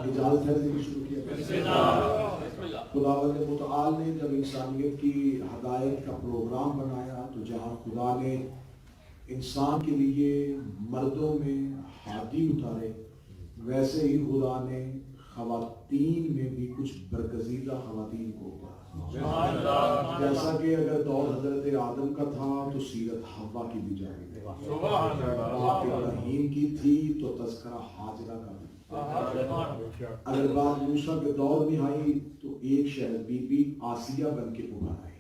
اجازت ہے ذکر شروع کیا؟ خداوند متعال نے جب انسانیت کی ہدایت کا پروگرام بنایا تو جہاں خدا نے انسان کے لیے مردوں میں ہادی اتارے، ویسے ہی خدا نے خواتین میں بھی کچھ برگزیدہ خواتین کو اتارا، جیسا کہ اگر دور حضرت آدم کا تھا تو سیرت حوا کی بھی جاری ہے، بات ابراہیم کی تھی تو تذکرہ حاجرہ کا بھی، اگر بات موسیٰ کے دور میں آئی تو ایک شہر بی بی آسیہ بن کے ابھر آئی۔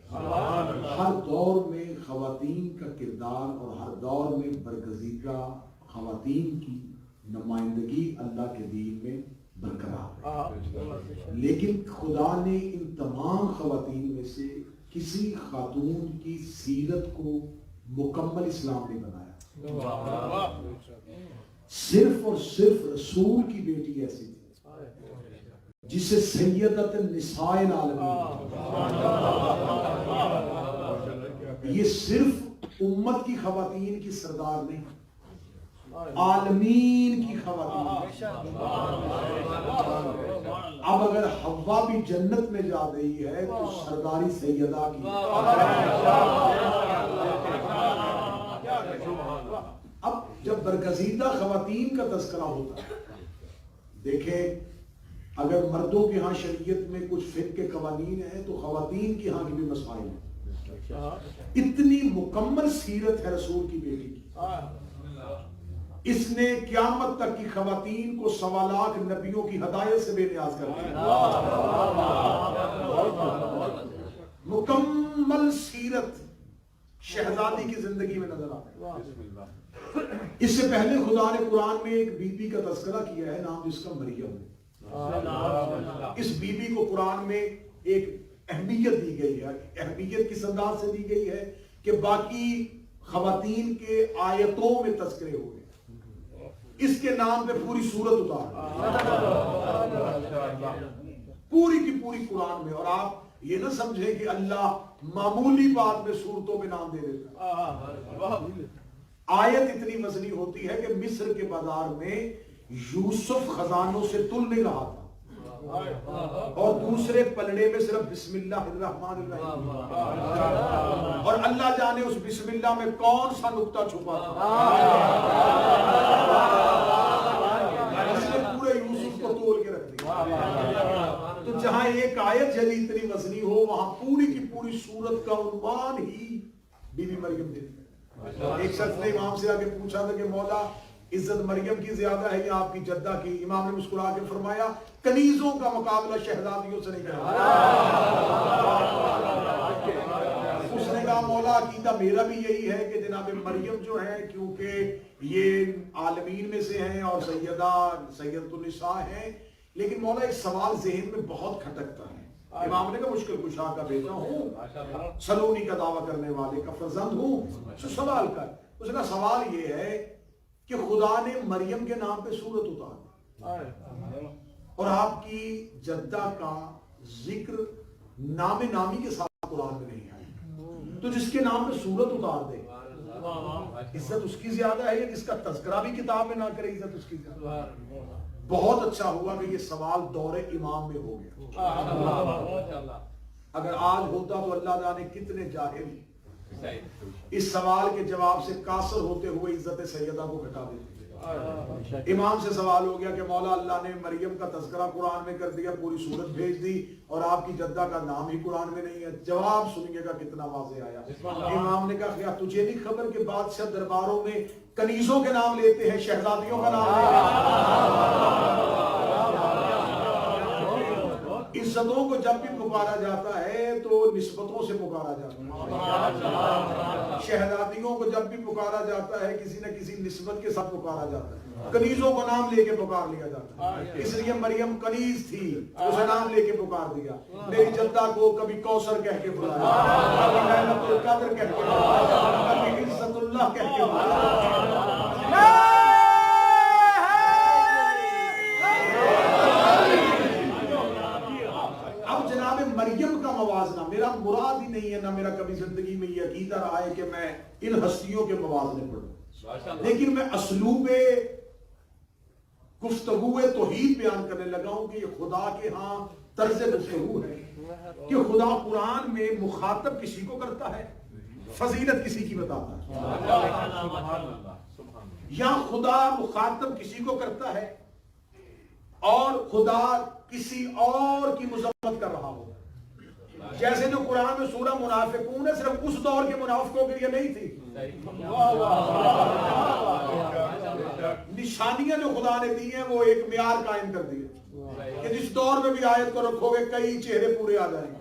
ہر دور میں خواتین کا کردار اور ہر دور میں برگزیدہ خواتین کی نمائندگی اللہ کے دین میں برقرار ہے، لیکن خدا نے ان تمام خواتین میں سے کسی خاتون کی سیرت کو مکمل اسلام نے بنایا۔ صرف اور صرف رسول کی بیٹی ایسی تھی جسے سیدت النساء العالمین، یہ صرف امت کی خواتین کی سردار نہیں، عالمین کی خواتین۔ اب اگر حوا بھی جنت میں جا رہی ہے تو سرداری سیدہ کی۔ اب جب برگزیدہ خواتین کا تذکرہ ہوتا ہے، دیکھیں اگر مردوں کے ہاں شریعت میں کچھ فقہ کے قوانین ہیں تو خواتین کے ہاں کی بھی مسائل ہیں۔ اتنی مکمل سیرت ہے رسول کی بیٹی کی، اس نے قیامت تک کی خواتین کو 1.25 لاکھ نبیوں کی ہدایت سے بے نیاز کر دیا۔ مکمل سیرت شہزادی کی زندگی میں نظر آتی ہے۔ اس سے پہلے خدا نے قرآن میں ایک بی بی کا تذکرہ کیا ہے، نام جس کا مریم ہے۔ اس بی بی کو قرآن میں ایک اہمیت دی گئی ہے، اہمیت کس انداز سے دی گئی ہے کہ باقی خواتین کے آیتوں میں تذکرے ہوئے، اس کے نام پہ پوری سورت اتار پوری کی پوری قرآن میں۔ اور آپ یہ نہ سمجھیں کہ اللہ معمولی بات میں سورتوں میں نام دے دیتا، آیت اتنی وزنی ہوتی ہے کہ مصر کے بازار میں یوسف خزانوں سے تل نہیں رہا تھا اور دوسرے پلڑے میں صرف بسم اللہ الرحمن الرحیم، اور اللہ جانے اس بسم اللہ میں کون سا نقطہ چھپا تھا، اس نے پورے یوسف کو تول کے رکھ دیا۔ تو جہاں ایک آیت جلی اتنی وزنی ہو وہاں پوری کی پوری سورت کا عنوان ہی بی بی مریم دے دیا۔ ایک شخص نے امام سے آگے پوچھا تھا کہ مولا عزت مریم کی زیادہ ہے یا آپ کی جدہ کی؟ امام نے مسکرا کے فرمایا کنیزوں کا مقابلہ شہزادیوں سے نہیں کرنا۔ اس نے کہا مولا عقیدہ میرا بھی یہی ہے کہ جناب مریم جو ہے کیونکہ یہ عالمین میں سے ہیں اور سیدۃ النساء ہیں، لیکن مولا ایک سوال ذہن میں بہت کھٹکتا ہے۔ امام نے کہا مشکل کشا کا بیٹا ہوں، سلونی کا دعویٰ کرنے والے کا فرزند ہوں، تو سوال کر۔ اس نے سوال یہ ہے کہ خدا نے مریم کے نام پہ سورت اتار اور آپ کی جدہ کا ذکر نام نامی کے ساتھ قرآن میں نہیں آیا، تو جس کے نام پہ سورت اتار دے عزت اس کی زیادہ ہے یا جس کا تذکرہ بھی کتاب میں نہ کرے عزت اس کی زیادہ؟ بہت اچھا ہوا کہ یہ سوال دور امام میں ہو گیا، اگر آج ہوتا تو اللہ جانے کتنے جاہل اس سوال کے جواب سے قاصر ہوتے ہوئے عزت سیدہ کو گھٹا دیتے۔ امام سے سوال ہو گیا کہ مولا اللہ نے مریم کا تذکرہ قرآن میں کر دیا، پوری سورت بھیج دی اور آپ کی جدہ کا نام ہی قرآن میں نہیں ہے، جواب سنیے گا کتنا واضح آیا۔ امام نے کہا کیا تجھے نہیں خبر کہ بادشاہ درباروں میں کنیزوں کے نام لیتے ہیں، شہزادیوں کا نام لیتے عزتوں کو جب بھی پکارا جاتا ہے تو نسبتوں سے پکارا جاتا ہے، شہزادیوں کو جب بھی پکارا جاتا ہے کسی نہ کسی نسبت کے ساتھ پکارا جاتا ہے، کنیزوں کو نام لے کے پکار لیا جاتا ہے، اس لیے مریم کنیز تھی، اسے نام لے کے پکار دیا۔ میری جدہ کو کبھی کوثر کہہ کے بلایا، کبھی ليلۃ القدر کہہ کے بلایا، کبھی عزت اللہ کہہ کے بلایا۔ مریم کا موازنہ میرا مراد ہی نہیں ہے، نہ میرا کبھی زندگی میں یہ عقیدہ رہا ہے کہ میں ان ہستیوں کے موازنے پڑھوں، لیکن میں اسلوب گفتگو توحید بیان کرنے لگا ہوں کہ یہ خدا کے ہاں طرز گفتگو ہے کہ خدا قرآن میں مخاطب کسی کو کرتا ہے، فضیلت کسی کی بتاتا ہے، یا خدا مخاطب کسی کو کرتا ہے اور خدا کسی اور کی مذمت کر رہا ہو. جیسے جو قرآن میں سورہ منافقون ہے صرف اس دور کے منافقوں کے لیے نہیں تھی، نشانیاں جو خدا نے دی ہیں وہ ایک معیار قائم کر دی کہ جس دور میں بھی آیت کو رکھو گے کئی چہرے پورے آ جائیں گے.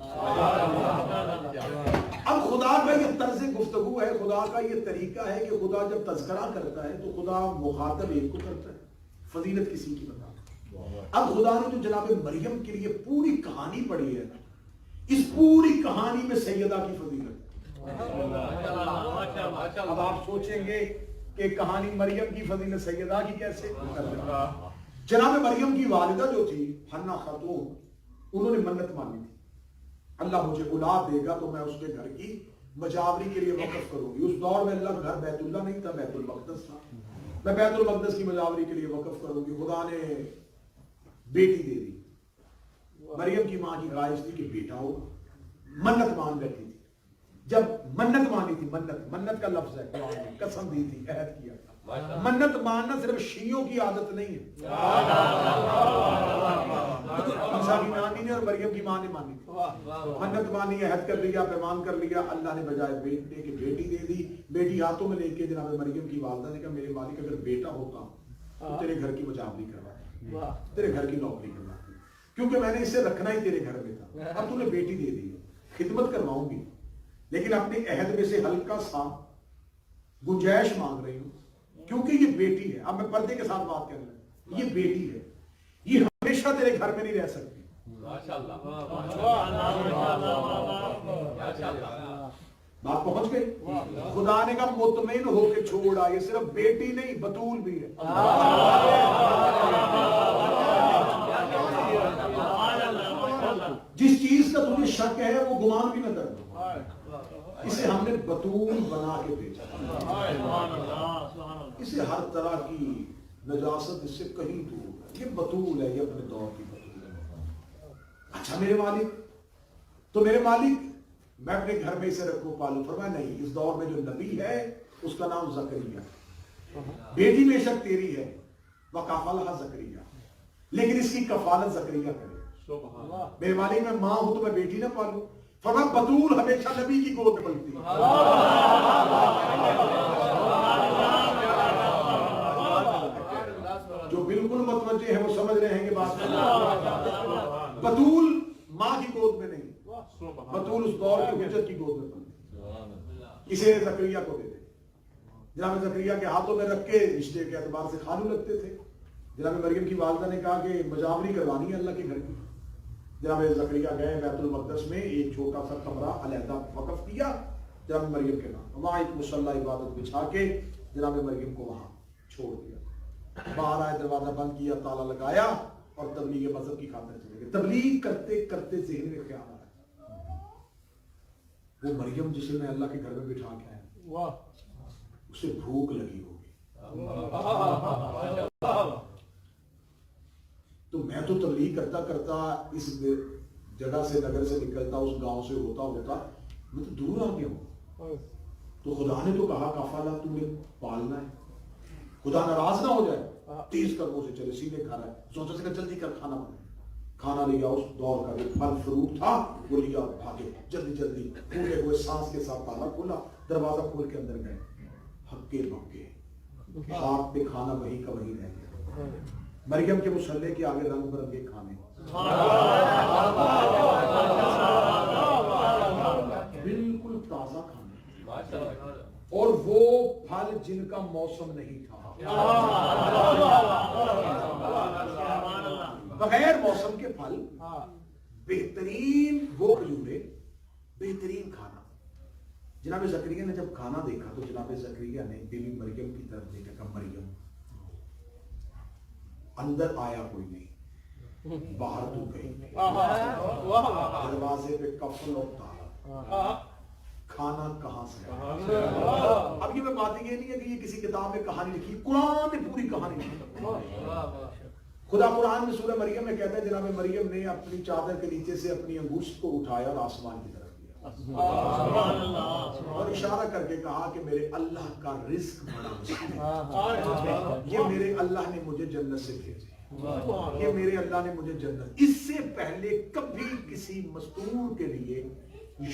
اب خدا کا یہ طرز گفتگو ہے، خدا کا یہ طریقہ ہے کہ خدا جب تذکرہ کرتا ہے تو خدا مخاطب ایک کو کرتا ہے، فضیلت کسی کی بتا. اب خدا نے جو جناب مریم کے لیے پوری کہانی پڑھی ہے، اس پوری کہانی میں سیدہ کی فضیلت. اب آپ سوچیں گے کہ کہانی مریم کی فضیلت سیدہ کی کیسے؟ جناب مریم کی والدہ جو تھی حنا خاتون، انہوں نے منت مانی تھی، اللہ مجھے اولاد دے گا تو میں اس کے گھر کی مجاوری کے لیے وقف کروں گی. اس دور میں اللہ گھر بیت اللہ نہیں تھا، بیت المقدس تھا. میں بیت المقدس کی مجاوری کے لیے وقف کروں گی. خدا نے بیٹی دے دی. مریم کی ماں کی خواہش تھی کہ بیٹا ہو، منت مان بیٹھی تھی. جب منت مانی تھی، منت کا لفظ ہے قرآن میں، قسم دی تھی، عہد کیا تھا. منت ماننا صرف شیعوں کی عادت نہیں ہے، عیسیٰ کی نانی نے اور مریم کی ماں نے مانی تھی. منت مانی، عہد کر لیا، پیمان کر لیا. اللہ نے بجائے بیٹے کی بیٹی دے دی. بیٹی ہاتھوں میں لے کے جناب مریم کی والدہ نے کہا میرے مالک اگر بیٹا ہوتا تو تیرے گھر کی مجاوری کرواتی، تیرے گھر کی نوکری کرواتی، کیونکہ میں نے اسے رکھنا ہی تیرے گھر میں تھا. اب تو نے بیٹی دے دی، خدمت کرواؤں گی، لیکن اپنے عہد میں سے ہلکا سا گنجائش مانگ رہی ہوں کیونکہ یہ بیٹی ہے. اب میں پردے کے ساتھ بات کر رہا ہوں، یہ بیٹی ہے، یہ ہمیشہ تیرے گھر میں نہیں رہ سکتی. بات پہنچ گئی. خدا نے کہا مطمئن ہو کے چھوڑا، یہ صرف بیٹی نہیں بطول بھی ہے. جس چیز کا تمہیں شک ہے وہ گمان بھی نہ کرنا، اسے ہم نے بطول بنا کے بھیجا. اسے ہر طرح کی نجاست اس سے کہیں دور ہے. یہ بطول ہے، یہ اپنے دور کی بطول ہے. اچھا میرے مالک، تو میرے مالک میں اپنے گھر میں اسے رکھوں پالوں؟ فرمایا نہیں، اس دور میں جو نبی ہے اس کا نام زکریا. بیٹی بے شک تیری ہے، وکفلھا زکریا، لیکن اس کی کفالت زکریا کرے. میرے مالک میں ماں ہوں تو میں بیٹی نہ پالوں؟ فرمایا بطول ہمیشہ نبی کی گود پلتی ہے. جو بالکل متوجہ ہیں وہ سمجھ رہے ہیں کہ بات بطول ماں کی گود میں نہیں، بطول اس دور کی حجت کی گود میں پلتی. اسے زکریا کو دے دے. جناب زکریا کے ہاتھوں میں رکھ کے رشتے کے اعتبار سے خالو لگتے تھے. جناب مریم کی والدہ نے کہا کہ مجاوری کروانی ہے اللہ کے گھر کی. جناب زکریا گئے بیت المقدس میں، ایک چھوٹا سا کمرہ علیحدہ وقف کیا جناب مریم کے نام، وہاں ایک مصلی عبادت بچھا کے جناب مریم کو وہاں چھوڑ دیا. باہر آئے، دروازہ بند کیا، تالا لگایا اور تبلیغ مذہب کی خاطر چلے گئے. تبلیغ کرتے کرتے ذہن میں خیال آیا وہ مریم جسے میں اللہ کے گھر میں بٹھا کے آیا، اسے بھوک لگی ہوگی. تو میں تو تبلیغ کرتا کرتا اس جگہ سے، نگر سے نکلتا، اس گاؤں سے ہوتا میں تو دور آ گیا ہوں. تو خدا نے تو کہا کفالہ تمہیں پالنا ہے، خدا ناراض نہ ہو جائے. تیز قدموں سے چلے، سیدھے کھانا ہے. سوچا سے جلدی کر کھانا بنے. کھانا لیا، اس دور کا جو پھل فروٹ تھا وہ لیا، بھاگے جلدی پورے ہوئے سانس کے ساتھ تالا کھولا، دروازہ کھول کے اندر گئے. ہکے بکے ہاتھ پہ کھانا وہی کا وہی رہ گیا. مریم کے مصلی کے آگے رنگ برنگے کھانے، بالکل تازہ کھانے، اور وہ پھل جن کا موسم نہیں تھا. بغیر موسم کے پھل، بہترین وہ کھجورے، بہترین کھانا. جناب زکریا نے جب کھانا دیکھا تو جناب زکریا نے بیوی مریم کی طرف دیکھا کہ مریم اندر آیا کوئی نہیں، باہر تو گئی. دروازے پہ کفل اور تالا، کھانا کہاں سے؟ اب یہ میں باتیں یہ نہیں ہے کہ یہ کسی کتاب میں کہانی لکھی، قرآن نے پوری کہانی لکھی. خدا قرآن میں سورہ مریم میں کہتا ہے جناب مریم نے اپنی چادر کے نیچے سے اپنی انگوشت کو اٹھایا اور آسمان کی طرف کیا اور اشارہ کر کے کہا کہ میرے اللہ کا رزق بڑا وسیع ہے، یہ میرے اللہ نے مجھے جنت سے بھیجے، یہ میرے اللہ نے مجھے جنت۔ اس سے پہلے کبھی کسی مستور کے لیے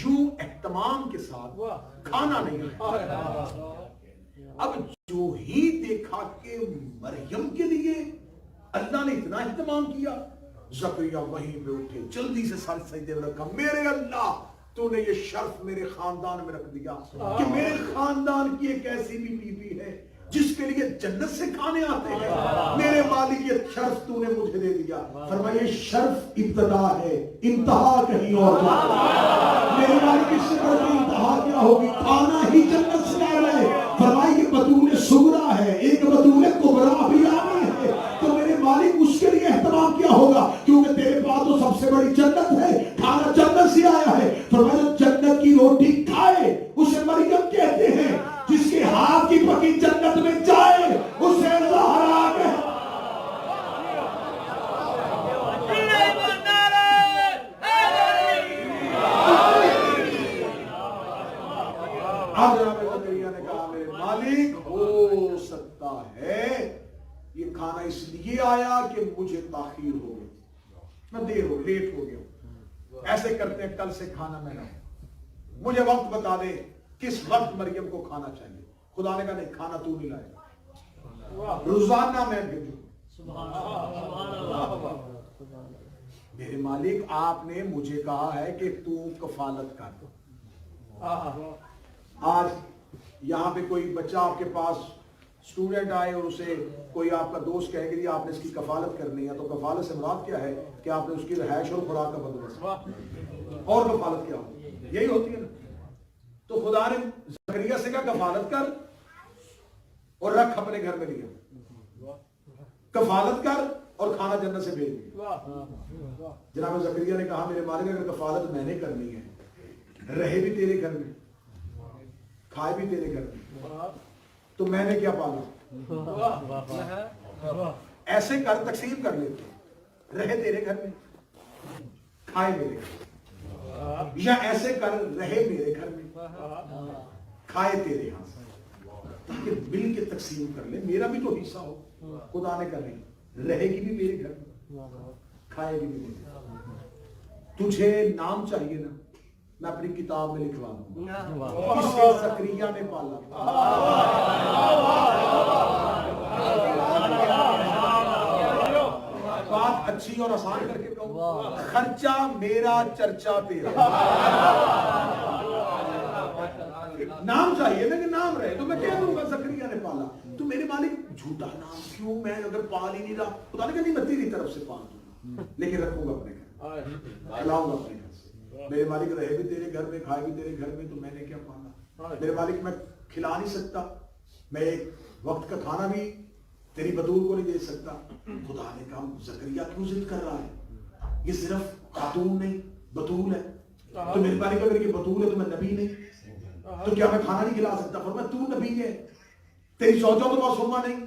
یوں اہتمام کے ساتھ کھانا نہیں کھایا۔ اب جو ہی دیکھا کہ مریم کے لیے اللہ نے اتنا اہتمام کیا، زکریا وہیں پہ اٹھے، جلدی سے سر سجدے میں رکھا، میرے اللہ تو نے یہ شرف میرے خاندان میں رکھ دیا کہ میرے خاندان کی ایک ایسی بھی بیوی ہے جس کے لیے جنت سے کھانے آتے ہیں، میرے مالک یہ شرف تو نے مجھے دے دیا۔ فرمائیے شرف ابتدا ہے، انتہا کہیں اور جاتا، میرے مالک اس سے بڑھ کے انتہا کیا ہوگی؟ کھانا ہی جنت سے آ رہا ہے۔ فرمائیے بطول صغرا ہے، ایک بطول کبرا بھی آنی ہے، تو میرے مالک اس کے لیے اہتمام کیا ہوگا؟ کیونکہ تیرے پاس تو سب سے بڑی جنت ہے، کھانا جنت سے آیا ہے۔ فرمایا جنت کی روٹی کھائے، اسے مریم کہتے ہیں، جس کے ہاتھ کی پکی جنت میں جائے اسے زہرا کہتے ہیں۔ اب جناب زکریا نے کہا میرے مالک ہو سکتا ہے یہ کھانا اس لیے آیا کہ مجھے تاخیر ہو گئی، میں دیر ہو لیٹ ہو گیا، ایسے کرتے ہیں کل سے کھانا میں نہ، مجھے وقت بتا دے کس وقت مریم کو کھانا چاہیے۔ خدا نے کہا نہیں، کھانا تو نہیں لائے گا، روزانہ میں بھیجوں۔ میرے مالک آپ نے مجھے کہا ہے کہ تو کفالت کر۔ آج یہاں پہ کوئی بچہ آپ کے پاس اسٹوڈنٹ آئے اور اسے کوئی آپ کا دوست کہے کہ آپ نے اس کی کفالت کرنی ہے، تو کفالت سے مراد کیا ہے کہ آپ نے اس کی رہائش اور خوراک کا بندوبست، اور کفالت کیا ہو، یہی ہوتی ہے نا۔ تو خدا نے زکریا سے کہا کفالت کر اور رکھ اپنے گھر میں لیا، کفالت کر اور کھانا جنت سے بھیج دیا۔ جناب زکریا نے کہا میرے مالک اگر کفالت میں نے کرنی ہے، رہے بھی تیرے گھر میں، کھائے بھی تیرے گھر میں، تو میں نے کیا پالا؟ ایسے کر تقسیم کر لیتے، رہے تیرے گھر میں، کھائے میرے گھر، یا ایسے کر رہے میرے گھر میں، کھائے تیرے ہاں، تاکہ مل کے تقسیم کر لے، میرا بھی تو حصہ ہو۔ خدا نے کہا نہیں، رہے گی بھی میرے گھر میں، کھائے گی بھی میرے گھر میں۔ تجھے نام چاہیے نا، میں اپنی کتاب میں لکھوا دوں، اس کے زکریا نے پالا۔ بات اچھی اور آسان کر کے کہوں، خرچہ میرا چرچا تیرا۔ نام چاہیے نا کہ نام رہے، تو میں کہہ دوں گا زکریا نے پالا۔ تو میرے مالک جھوٹا نام کیوں، میں اگر پال ہی نہیں رہا، خدا نے کہا نہیں میں تیری طرف سے پال دوں گا، لیکن رکھوں گا اپنے گھر، کھلاؤں گا اپنے گھر سے۔ میرے مالک رہے بھی تیرے گھر میں، کھائے بھی تیرے گھر میں، تو میں نے کیا پالا؟ میرے مالک میں کھلا نہیں سکتا، میں ایک وقت کا کھانا بھی تیری بطول کو نہیں دے سکتا۔ خدا نے کہا زکریا کیوں ضد کر رہا ہے؟ یہ صرف خاتون نہیں بطول ہے، تو میرے مالک اگر یہ بطول ہے تو میں نبی نہیں، تو کیا میں کھانا نہیں کھلا سکتا؟ فرمایا تو نبی ہے، تیری زوجہ تو معصومہ نہیں۔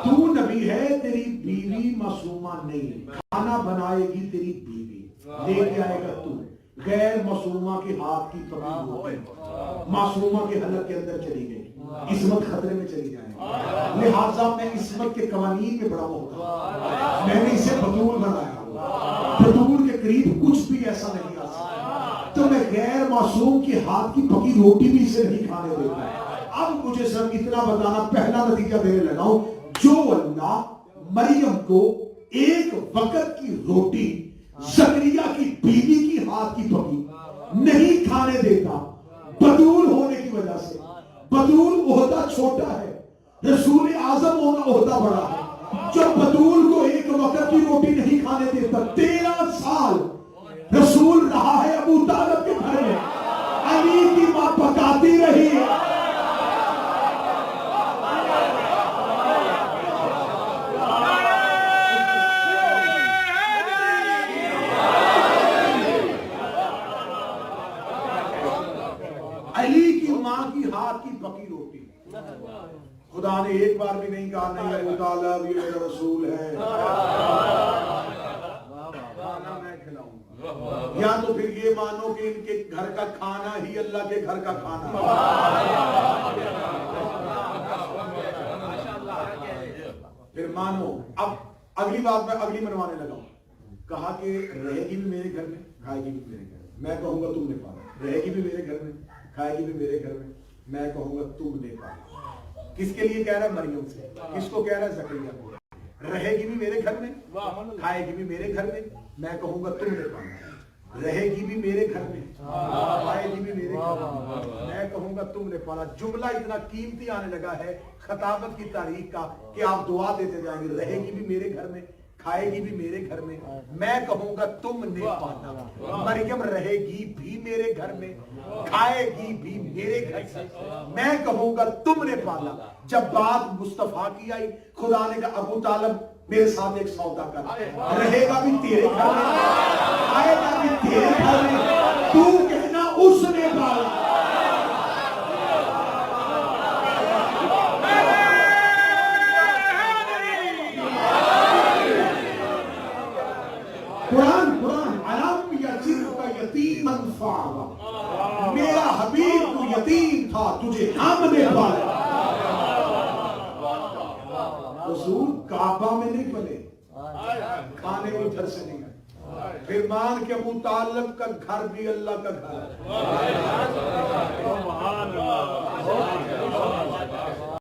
تو نبی ہے، تیری بیوی معصومہ نہیں، کھانا بنائے گی تیری بیوی، لے کے آئے گا تو، غیر معصومہ کے ہاتھ کی پکی ہوتی، معصومہ کے حلق کے اندر چلی گئی، عصمت خطرے میں چلی جائے، لہٰذا میں عصمت کے قوانین میں بڑا محتاط، میں نے اسے بطول بنایا، بطول کے قریب کچھ بھی ایسا نہیں آ سکتا، تو میں غیر معصوم کے ہاتھ کی پکی روٹی بھی اسے نہیں کھانے دیتا۔ اب مجھے صرف اتنا بتانا، پہلا نتیجہ دینے لگا ہوں، جو اللہ مریم کو ایک وقت کی روٹی زکریا کی بیوی کی ہاتھ کی پکی نہیں کھانے دیتا، بدول ہونے کی وجہ سے۔ بدول عہدہ چھوٹا ہے، رسول اعظم ہونا عہدہ بڑا ہے۔ جو بدول کو ایک وقت کی روٹی نہیں کھانے دیتا، 13 سال رسول رہا ہے ابو طالب کے گھر میں، علی کی ماں پکاتی رہی ہے، علی کی ماں کی ہاتھ کی پکی روٹی خدا نے ایک بار بھی نہیں کہا نہیں ابو طالب یہ میرا رسول ہے، کھانا میں کھلاؤں گا، یا تو پھر یہ مانو کہ ان کے گھر کا کھانا ہی اللہ کے گھر کا کھانا ہے، پھر مانو۔ اب اگلی بات میں اگلی منوانے لگا ہوں، کہا کہ رہے گی بھی میرے گھر میں، کھائے گی بھی میرے گھر میں، میں کہوں گا تم نے پالا، رہے گی بھی میرے گھر میں، کھائے گی بھی میرے گھر میں، میں کہوں گا تم نے پالا۔ کس کے لیے کہہ رہا ہے؟ مریم سے۔ کس کو کہہ رہا ہے؟ زکریا کو۔ رہے گی بھی میرے گھر میں، کھائے گی بھی میرے گھر میں، میں کہوں گا تم نے پالا۔ رہے گی بھی میرے گھر میں، کھائے گی بھی میرے گھر میں، میں کہوں گا تم نے پالا۔ جملہ اتنا قیمتی آنے لگا ہے خطابت کی تاریخ کا کہ آپ دعا دیتے جائیں گے، رہے گی بھی میرے گھر میں، کھائے گی بھی میرے گھر میں، میں کہوں گا تم نے پالا۔ مریم رہے گی بھی میرے گھر میں، کھائے گی بھی میرے گھر سے، میں کہوں گا تم نے پالا۔ جب بات مصطفیٰ کی آئی، خدا نے کہا ابو طالب میرے ساتھ ایک سودا کر، رہے گا بھی تیرے گھر میں، کھائے گا بھی تیرے گھر میں، تو کہنا اس نے پالا۔ قرآن علم یجدک یتیما فآویٰ، میرا حبیب تو یتیم تھا تجھے ہم نے پالا۔ حضور کعبہ میں نہیں پلے، کھانے ادھر سے نہیں آئے، پھر مان کے ابو طالب کا گھر بھی اللہ کا گھر ہے۔